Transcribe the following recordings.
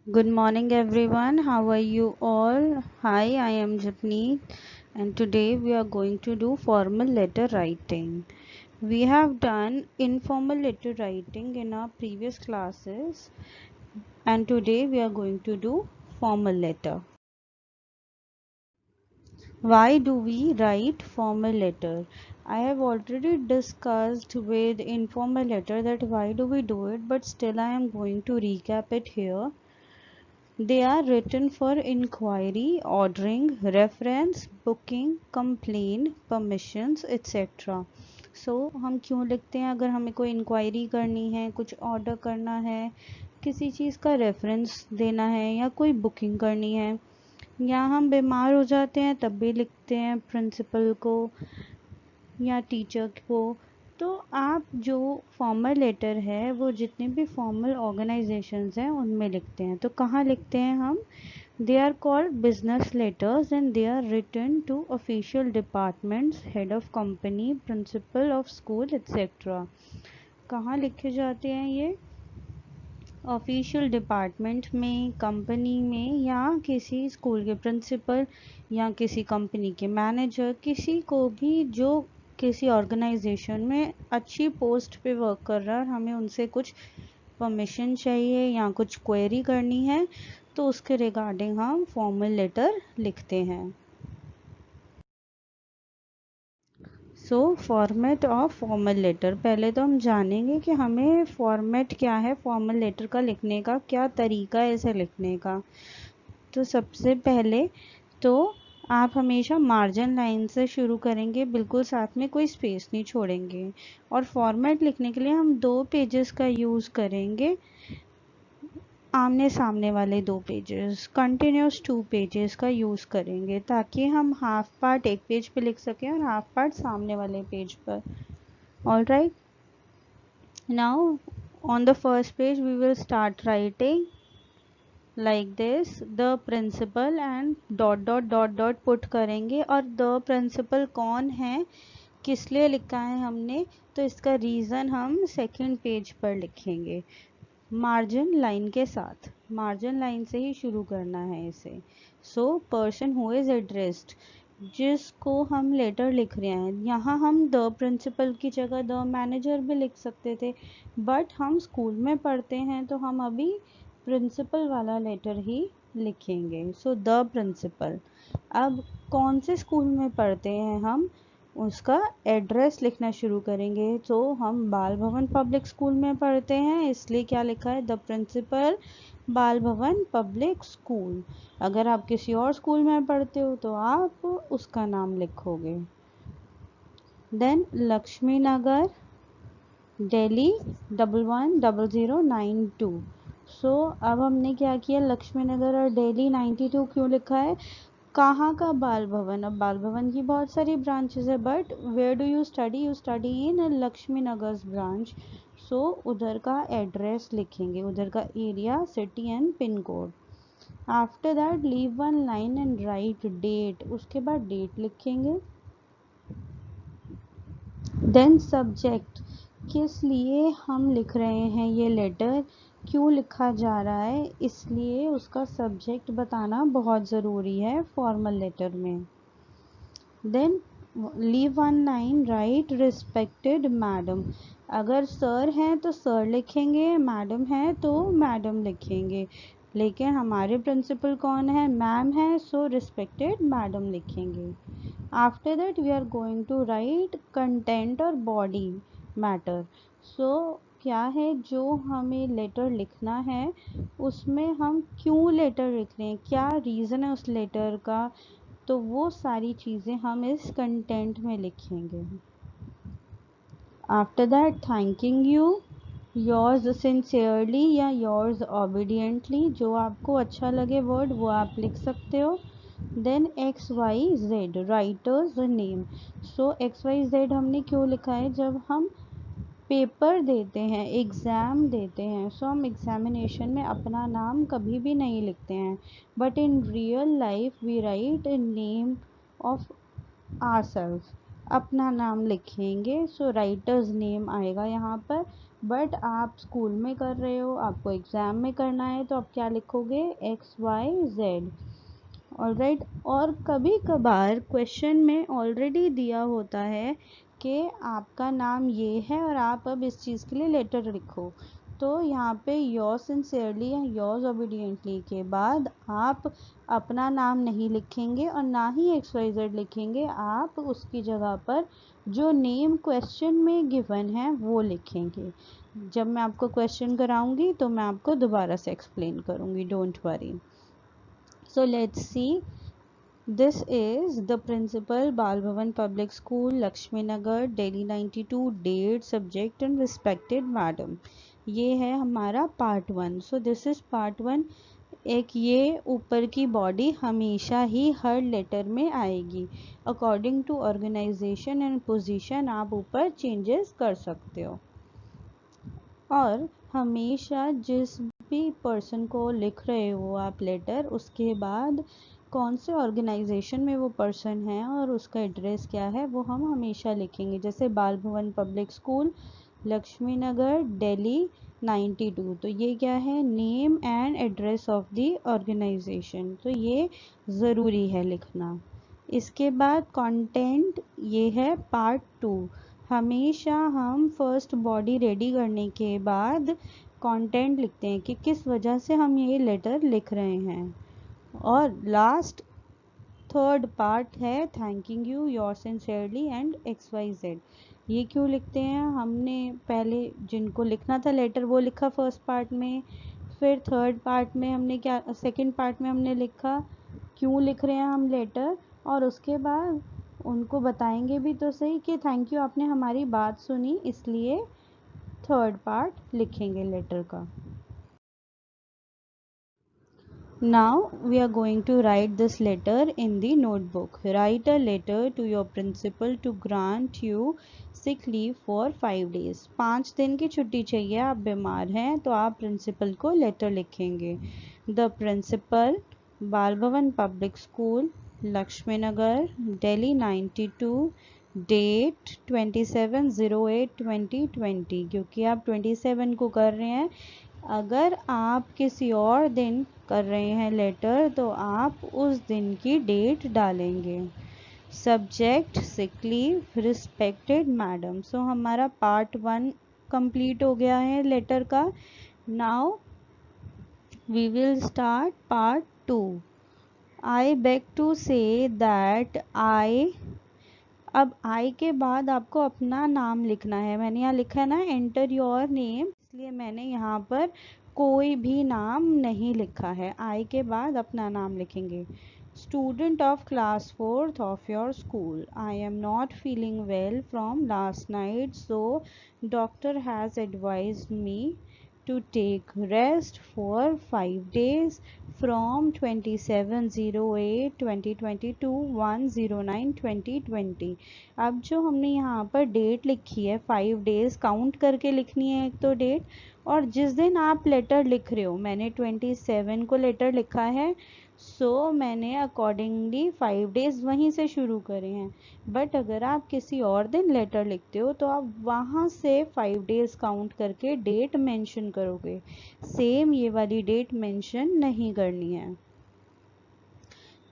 Good morning, everyone. How are you all? Hi, I am Japneet, and today we are going to do formal letter writing. We have done informal letter writing in our previous classes, and today we are going to do formal letter. Why do we write formal letter? I have already discussed with informal letter that why do we do it, but still I am going to recap it here. They are written for inquiry, ordering, reference, booking, complaint, permissions, etc. हम क्यों लिखते हैं? अगर हमें कोई inquiry करनी है, कुछ ऑर्डर करना है, किसी चीज़ का रेफरेंस देना है या कोई बुकिंग करनी है, या हम बीमार हो जाते हैं तब भी लिखते हैं प्रिंसिपल को या टीचर को। तो आप जो फॉर्मल लेटर है वो जितने भी फॉर्मल ऑर्गेनाइजेशंस हैं उनमें लिखते हैं। तो कहाँ लिखते हैं हम? They are called business letters and they are written to official departments, head of company, principal of school etcetera. कहाँ लिखे जाते हैं ये? ऑफिशियल डिपार्टमेंट में, कंपनी में, या किसी स्कूल के प्रिंसिपल या किसी कंपनी के मैनेजर, किसी को भी जो किसी ऑर्गेनाइजेशन में अच्छी पोस्ट पे वर्क कर रहा है और हमें उनसे कुछ परमिशन चाहिए या कुछ क्वेरी करनी है, तो उसके रिगार्डिंग हम फॉर्मल लेटर लिखते हैं। Format of formal letter. पहले तो हम जानेंगे कि हमें फॉर्मेट क्या है, फॉर्मल लेटर का लिखने का क्या तरीका है इसे लिखने का। तो सबसे पहले तो आप हमेशा मार्जिन लाइन से शुरू करेंगे, बिल्कुल साथ में कोई स्पेस नहीं छोड़ेंगे। और फॉर्मेट लिखने के लिए हम 2 पेजेस का यूज़ करेंगे, आमने सामने वाले 2 पेजेस, कंटिन्यूस 2 पेजेस का यूज़ करेंगे, ताकि हम हाफ पार्ट एक पेज पे लिख सकें और हाफ पार्ट सामने वाले पेज पर। All right, now on the first page we will start writing like this, the principal and dot dot dot dot put करेंगे। और द प्रिंसिपल कौन है, किस लिए लिखा है हमने, तो इसका रीज़न हम सेकंड पेज पर लिखेंगे मार्जिन लाइन के साथ। मार्जिन लाइन से ही शुरू करना है इसे। पर्सन हु इज़ एड्रेस्ड, जिसको हम लेटर लिख रहे हैं, यहाँ हम द प्रिंसिपल की जगह द मैनेजर भी लिख सकते थे, बट हम स्कूल में पढ़ते हैं तो हम अभी प्रिंसिपल वाला लेटर ही लिखेंगे। The principal. अब कौन से स्कूल में पढ़ते हैं हम, उसका एड्रेस लिखना शुरू करेंगे। हम बाल भवन पब्लिक स्कूल में पढ़ते हैं, इसलिए क्या लिखा है? The principal Bal Bhavan public school. अगर आप किसी और स्कूल में पढ़ते हो तो आप उसका नाम लिखोगे। देन लक्ष्मी नगर, दिल्ली 110092। अब हमने क्या किया, लक्ष्मी नगर और दिल्ली 92 क्यों लिखा है? कहाँ का बाल भवन? अब बाल भवन की बहुत सारी ब्रांचेस है, but where do you study? You study in Laxmi Nagar branch. उधर का एड्रेस लिखेंगे, उधर का area, city and pin code. After that leave one line and write date, उसके बाद डेट लिखेंगे। देन सब्जेक्ट, किस लिए हम लिख रहे हैं ये लेटर, क्यों लिखा जा रहा है, इसलिए उसका सब्जेक्ट बताना बहुत ज़रूरी है फॉर्मल लेटर में। Then leave one line, write respected madam. अगर सर हैं तो सर लिखेंगे, मैडम है तो मैडम लिखेंगे, लेकिन हमारे प्रिंसिपल कौन है? मैम है, रिस्पेक्टेड मैडम लिखेंगे। After that we are going to write content और बॉडी मैटर। क्या है जो हमें लेटर लिखना है, उसमें हम क्यों लेटर लिख रहे हैं, क्या रीज़न है उस लेटर का, तो वो सारी चीज़ें हम इस कंटेंट में लिखेंगे। After that thanking you, yours sincerely या योर्स ओबीडियंटली, जो आपको अच्छा लगे वर्ड वो आप लिख सकते हो। Then X Y Z, writer's name. X Y Z हमने क्यों लिखा है? जब हम पेपर देते हैं, एग्ज़ाम देते हैं, हम एग्जामिनेशन में अपना नाम कभी भी नहीं लिखते हैं, but in real life we write name of ourselves, अपना नाम लिखेंगे। राइटर्स नेम आएगा यहाँ पर। बट आप स्कूल में कर रहे हो, आपको एग्ज़ाम में करना है, तो आप क्या लिखोगे, XYZ। ऑलराइट। और कभी कभार क्वेश्चन में ऑलरेडी दिया होता है कि आपका नाम ये है और आप अब इस चीज़ के लिए लेटर लिखो, तो यहाँ पे योर्स सिंसियरली या योर्स ओबीडियंटली के बाद आप अपना नाम नहीं लिखेंगे और ना ही XYZ लिखेंगे, आप उसकी जगह पर जो नेम क्वेश्चन में गिवन है वो लिखेंगे। जब मैं आपको क्वेश्चन कराऊंगी तो मैं आपको दोबारा से एक्सप्लेन करूंगी, don't worry. So let's see. This is the principal, Bal Bhavan Public School, Lakshmi Nagar, Delhi 92, date, subject and respected madam. ये है हमारा part 1। So this is part 1। एक ये ऊपर की बॉडी हमेशा ही हर लेटर में आएगी। According to organisation and position आप ऊपर चेंजेस कर सकते हो। और हमेशा जिस भी पर्सन को लिख रहे हो आप लेटर, उसके बाद कौन से ऑर्गेनाइजेशन में वो पर्सन है और उसका एड्रेस क्या है वो हम हमेशा लिखेंगे। जैसे बाल भवन पब्लिक स्कूल, लक्ष्मी नगर, दिल्ली 92, तो ये क्या है, name and address of the organisation, तो ये ज़रूरी है लिखना। इसके बाद कंटेंट, ये है पार्ट 2। हमेशा हम फर्स्ट बॉडी रेडी करने के बाद कंटेंट लिखते हैं कि किस वजह से हम ये लेटर लिख रहे हैं। और लास्ट थर्ड पार्ट है thanking you, your sincerely and XYZ। ये क्यों लिखते हैं, हमने पहले जिनको लिखना था लेटर वो लिखा फर्स्ट पार्ट में, फिर थर्ड पार्ट में हमने क्या, सेकंड पार्ट में हमने लिखा क्यों लिख रहे हैं हम लेटर, और उसके बाद उनको बताएंगे भी तो सही कि थैंक यू आपने हमारी बात सुनी, इसलिए थर्ड पार्ट लिखेंगे लेटर का। Now we are going to write this letter in the notebook. Write a letter to your principal to grant you sick leave for 5 days. 5 दिन की छुट्टी चाहिए, आप बीमार हैं, तो आप प्रिंसिपल को लेटर लिखेंगे। The principal, बाल Bhavan public school, Laxmi Nagar, Delhi 92, date 27/08/2020, क्योंकि आप 27 को कर रहे हैं। अगर आप किसी और दिन कर रहे हैं लेटर तो आप उस दिन की डेट डालेंगे। Subject sick leave, respected madam. So हमारा पार्ट 1 कंप्लीट हो गया है लेटर का। Now we will start part 2। I beg to say that I, अब आई के बाद आपको अपना नाम लिखना है। मैंने यहाँ लिखा है ना एंटर योर नेम, इसलिए मैंने यहाँ पर कोई भी नाम नहीं लिखा है। आई के बाद अपना नाम लिखेंगे। Student of class 4th of your school, I am not feeling well from last night, so doctor has advised me to take rest for 5 days from 27/08/2020 to 1/09/2020। अब जो हमने यहाँ पर डेट लिखी है 5 डेज काउंट करके लिखनी है एक तो डेट, और जिस दिन आप लेटर लिख रहे हो, मैंने 27 को लेटर लिखा है, सो मैंने अकॉर्डिंगली 5 डेज वहीं से शुरू करे हैं। बट अगर आप किसी और दिन लेटर लिखते हो तो आप वहाँ से 5 डेज काउंट करके डेट मेंशन करोगे, सेम ये वाली डेट मेंशन नहीं करनी है।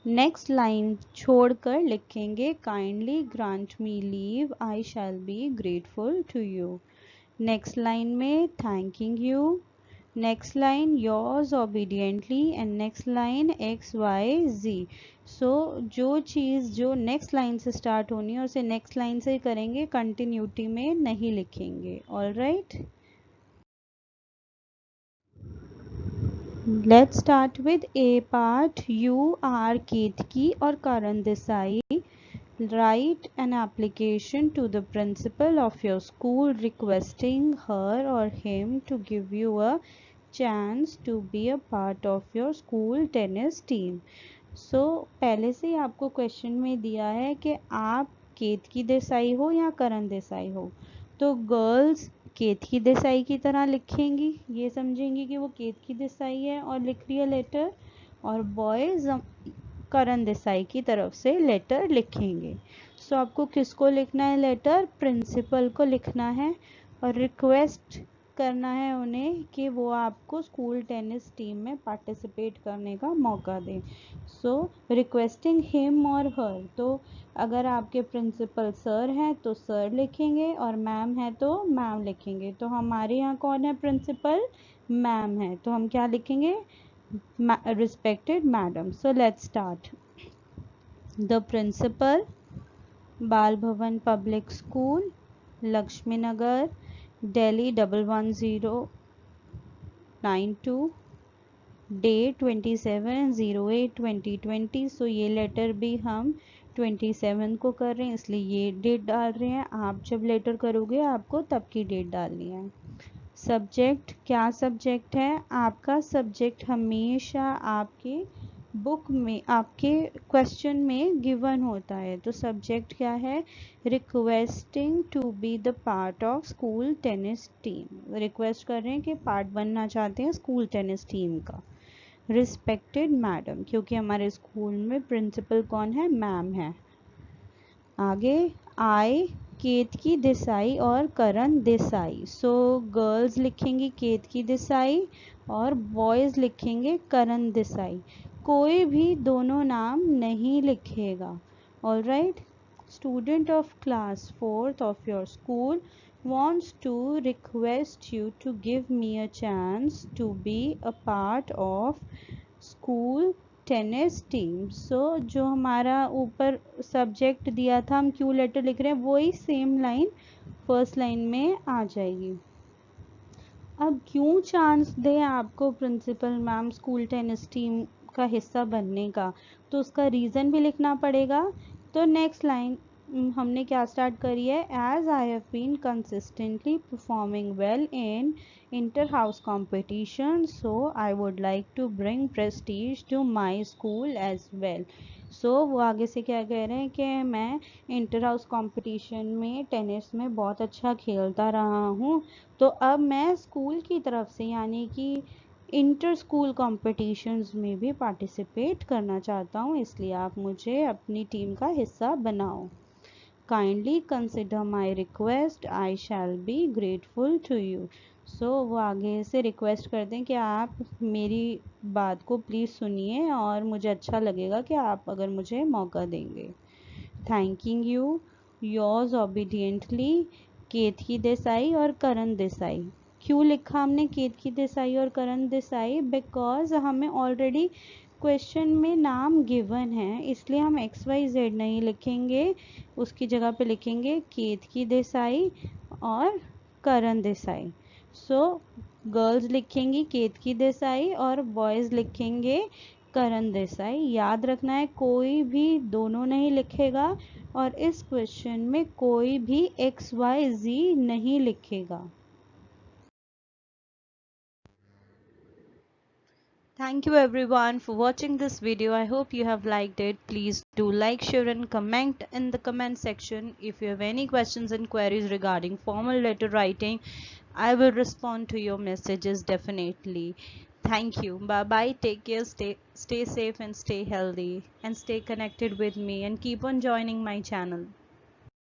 नेक्स्ट लाइन छोड़कर लिखेंगे kindly grant me leave, I shall be grateful to you. Next line में thanking you, next line yours obediently and next line XYZ। So जो चीज़ जो नेक्स्ट लाइन से स्टार्ट होनी है उसे नेक्स्ट लाइन से करेंगे, कंटिन्यूटी में नहीं लिखेंगे। Alright, let's start with a part. You are Ketki और Karan Desai write an application to the principal of your school requesting her or him to give you a chance to be a part of your school tennis team। सो पहले से ही आपको question में दिया है कि आप केतकी देसाई हो या करण देसाई हो, तो गर्ल्स केतकी देसाई की तरह लिखेंगी, ये समझेंगी कि वो केतकी देसाई है और लिख रही है लेटर, और बॉयज़ करण देसाई की तरफ से लेटर लिखेंगे। आपको किसको लिखना है लेटर, प्रिंसिपल को लिखना है, और रिक्वेस्ट करना है उन्हें कि वो आपको स्कूल टेनिस टीम में पार्टिसिपेट करने का मौका दें। सो रिक्वेस्टिंग हिम और हर, तो अगर आपके प्रिंसिपल सर हैं तो सर लिखेंगे और मैम है तो मैम लिखेंगे। तो हमारे यहाँ कौन है प्रिंसिपल? मैम है, तो हम क्या लिखेंगे? Respected madam. So let's start. The principal, Bal Bhavan public school, Laxmi Nagar, Delhi 11092, day 27/08/2020। सो ये लेटर भी हम 27 को कर रहे हैं, इसलिए ये डेट डाल रहे हैं। आप जब लेटर करोगे आपको तब की डेट डालनी है। सब्जेक्ट, क्या सब्जेक्ट है? आपका सब्जेक्ट हमेशा आपके बुक में, आपके क्वेश्चन में गिवन होता है। तो सब्जेक्ट क्या है? Requesting to be the part of school tennis team. Request कर रहे हैं कि पार्ट बनना चाहते हैं स्कूल टेनिस टीम का। रिस्पेक्टेड मैडम, क्योंकि हमारे स्कूल में प्रिंसिपल कौन है? मैम है। आगे आई केतकी देसाई और करण देसाई। सो गर्ल्स लिखेंगी केतकी देसाई और बॉयज़ लिखेंगे करण देसाई। कोई भी दोनों नाम नहीं लिखेगा। Alright. Student of class 4th of your school wants to request you to give me a chance to be a part of school tennis team. So जो हमारा ऊपर सब्जेक्ट दिया था, हम क्यों लेटर लिख रहे हैं, वही सेम लाइन फर्स्ट लाइन में आ जाएगी। अब क्यों चांस दे आपको principal ma'am school tennis team का हिस्सा बनने का, तो उसका रीज़न भी लिखना पड़ेगा। तो नेक्स्ट लाइन हमने क्या स्टार्ट करी है? As I have been consistently performing well in inter house competition, so I would like to bring prestige to my school as well. So वो आगे से क्या कह रहे हैं कि मैं इंटर हाउस कॉम्पिटिशन में टेनिस में बहुत अच्छा खेलता रहा हूँ, तो अब मैं स्कूल की तरफ से यानी कि इंटर स्कूल कॉम्पिटिशन्स में भी पार्टिसिपेट करना चाहता हूँ, इसलिए आप मुझे अपनी टीम का हिस्सा बनाओ। Kindly consider my request, I shall be grateful to you. So वो आगे से रिक्वेस्ट करते हैं कि आप मेरी बात को प्लीज़ सुनिए और मुझे अच्छा लगेगा कि आप अगर मुझे मौका देंगे। थैंकिंग यू, योर्स ओबीडियंटली केतकी देसाई और करण देसाई। क्यों लिखा हमने केतकी देसाई और करण देसाई? बिकॉज हमें ऑलरेडी क्वेश्चन में नाम गिवन है, इसलिए हम XYZ नहीं लिखेंगे, उसकी जगह पे लिखेंगे केतकी देसाई और करण देसाई। सो गर्ल्स लिखेंगी केतकी देसाई और बॉयज़ लिखेंगे करण देसाई। याद रखना है कोई भी दोनों नहीं लिखेगा और इस क्वेश्चन में कोई भी XYZ नहीं लिखेगा। Thank you everyone for watching this video. I hope you have liked it. Please do like, share and comment in the comment section. If you have any questions and queries regarding formal letter writing, I will respond to your messages definitely. Thank you. Bye bye. Take care. Stay safe and stay healthy and stay connected with me and keep on joining my channel.